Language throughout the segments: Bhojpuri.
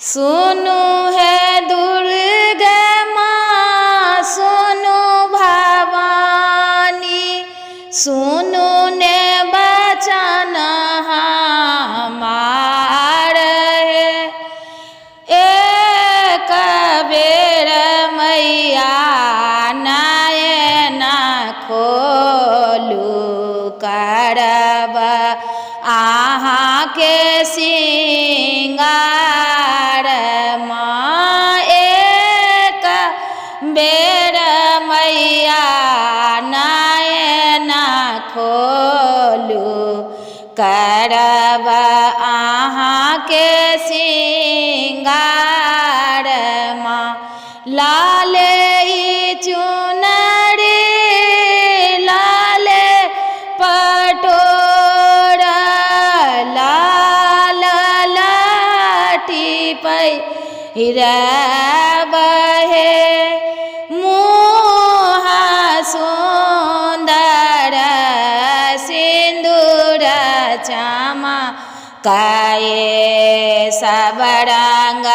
सुनु है दुर्गा माँ सुनु भवानी सुनु ने बचन हमार है एक बेर मैया नयन खोलू करब आहाँ के सिंगार माँ एक बेर मैया नयन खोलू करब आहाँ के सिंगार माँ लाले चुनरी लाले पटोरा लाल लाठी पहिरब हे मुँह सुंदर सिंदूर चमकाए सब रंग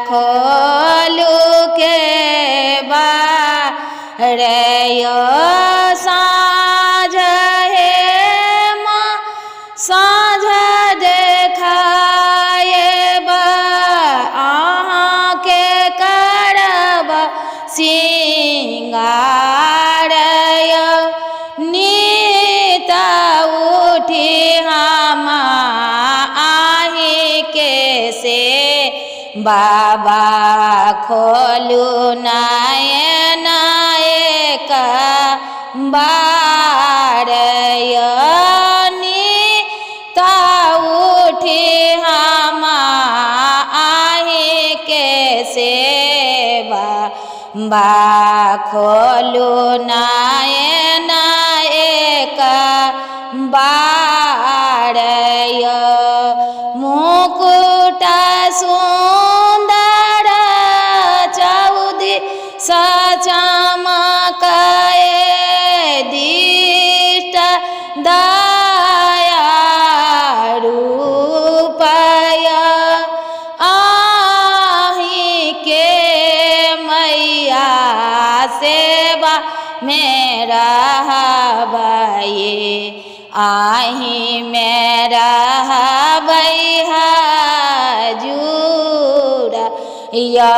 खोलू के बारयो साँझ हे माँ साँझ देखाएब आहाँ के करब सिंगार नीत उठी हम आही के से बाबा खोलू नयन एक बार नीत उठी हम आही के सेवा बा खोलू नयन एक बार मुकुट सुंदर चौदी सचमकाए दिष्ट दया रूपय आही के मैया सेवा में रहबै आही में रहबै हजूर या